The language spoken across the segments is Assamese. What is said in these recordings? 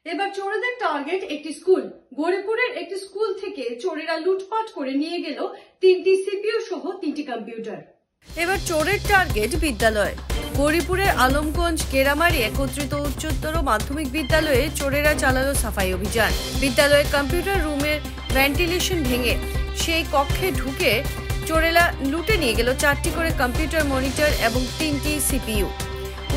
এবার চোরেদের টার্গেট একটি স্কুল। গৌরীপুরের একটি স্কুল থেকে চোরেরা লুটপাট করে নিয়ে গেল 3টি সিপিইউ সহ 3টি কম্পিউটার। এবার চোরের টার্গেট বিদ্যালয়। গৌরীপুরের আলমগঞ্জ কেরামারি একত্রিত উচ্চতর মাধ্যমিক বিদ্যালয়ে চোরেরা চালালো সাফাই অভিযান। বিদ্যালয়ের কম্পিউটার রুমের ভেন্টিলেশন ভেঙে সেই কক্ষে ঢুকে চোরেরা লুটে নিয়ে গেল 4টি করে কম্পিউটার মনিটর এবং 3টি সিপিইউ।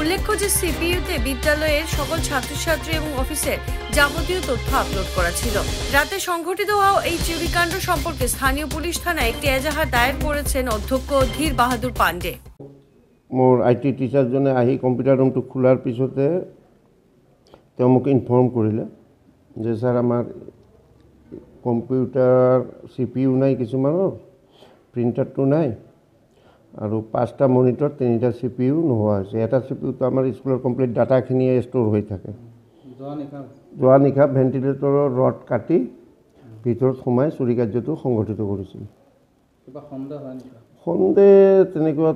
উল্লেখ্য যে সিপিইউতে বিদ্যালয়ের সকল ছাত্রছাত্রী এবং অফিসের যাবতীয় তথ্য আপলোড করা ছিল। রাতে সংঘটিত হওয়া এই চুরিকাণ্ড সম্পর্কে স্থানীয় পুলিশ থানায় একটি এজাহার দায়ের করেছেন অধ্যক্ষ ধীর বাহাদুর পাণ্ডে। মোৰ IT টিচাৰজনে আহি কম্পিউটাৰ ৰুমটো খোলাৰ পিছতে তেওঁ মোক ইনফৰ্ম কৰিলে যে ছাৰ আমাৰ কম্পিউটাৰ CPU নাই, কিছুমানৰ প্ৰিণ্টাৰটো নাই আৰু 5টা মনিটৰ 3টা CPU নোহোৱা হৈছে। এটা CPUটো আমাৰ স্কুলৰ কমপ্লিট ডাটাখিনি ষ্ট'ৰ হৈ থাকে। যোৱা নিশা ভেণ্টিলেটৰৰ ৰড কাটি ভিতৰত সোমাই চুৰি কাৰ্যটো সংঘটিত কৰিছিল। সন্দেহ তেনেকুৱা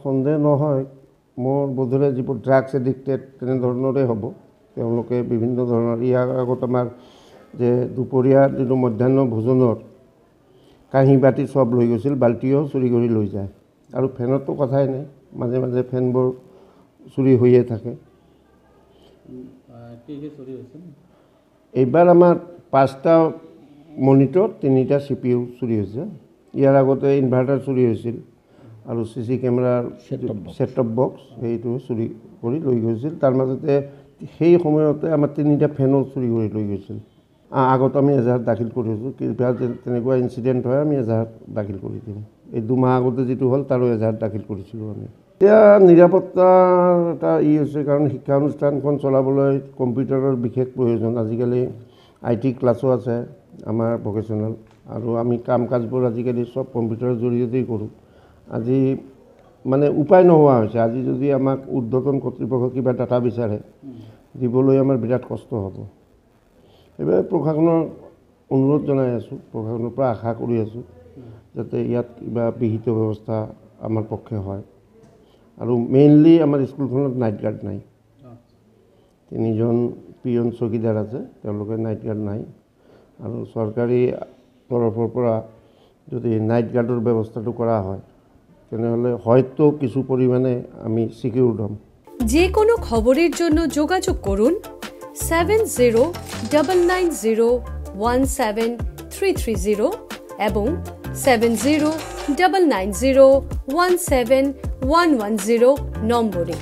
সন্দেহ নহয়। মোৰ বোধেৰে যিবোৰ ড্ৰাগছ এডিক্টেড তেনেধৰণৰে হ'ব। তেওঁলোকে বিভিন্ন ধৰণৰ ইয়াৰ আগত আমাৰ যে দুপৰীয়া যিটো মধ্যাহ্ন ভোজনৰ কাঁহী বাতি চব লৈ গৈছিল, বাল্টিও চুৰি কৰি লৈ যায়। আৰু ফেনৰতো কথাই নাই, মাজে মাজে ফেনবোৰ চুৰি হৈয়ে থাকে। এইবাৰ আমাৰ 5টা মনিটৰ 3টা CPU চুৰি হৈছে। ইয়াৰ আগতে ইনভাৰ্টাৰ চুৰি হৈছিল আৰু CC কেমেৰাৰ ছেট টপ বক্স সেইটো চুৰি কৰি লৈ গৈছিল। তাৰ মাজতে সেই সময়তে আমাৰ 3টা ফেনো চুৰি কৰি লৈ গৈছিল। আগত আমি এজাহাৰ দাখিল কৰিছোঁ। কিবা তেনেকুৱা ইনচিডেণ্ট হয় আমি এজাহাৰ দাখিল কৰি দিম। এই 2 মাহ আগতে যিটো হ'ল তাৰো এজাহাৰ দাখিল কৰিছিলোঁ আমি। এতিয়া নিৰাপত্তাৰ এটা হৈছে, কাৰণ শিক্ষা অনুষ্ঠানখন চলাবলৈ কম্পিউটাৰৰ বিশেষ প্ৰয়োজন। আজিকালি IT ক্লাছো আছে আমাৰ ভকেশ্যনেল, আৰু আমি কাম কাজবোৰ আজিকালি চব কম্পিউটাৰৰ জৰিয়তেই কৰোঁ। আজি মানে উপায় নোহোৱা হৈছে। আজি যদি আমাক ঊৰ্ধ্বতন কৰ্তৃপক্ষ কিবা ডাটা বিচাৰে দিবলৈ আমাৰ বিৰাট কষ্ট হ'ব। এইবাৰ প্ৰশাসনৰ অনুৰোধ জনাই আছোঁ, প্ৰশাসনৰ পৰা আশা কৰি আছোঁ যাতে ইয়াত কিবা বিহিত ব্যৱস্থা আমাৰ পক্ষে হয়। আৰু মেইনলি আমাৰ স্কুলখনত নাইট গাৰ্ড নাই। 3জন পিয়ন চকীদাৰ আছে, তেওঁলোকে নাইট গাৰ্ড নাই। আৰু চৰকাৰী তৰফৰ পৰা যদি নাইট গাৰ্ডৰ ব্যৱস্থাটো কৰা হয় তেনেহ'লে হয়তো কিছু পৰিমাণে আমি সিকিউৰ হম। যে কোনো খবৰেৰ জন্য যোগাযোগ কৰুন 7099017330 এবং 7099017110 নম্বৰে।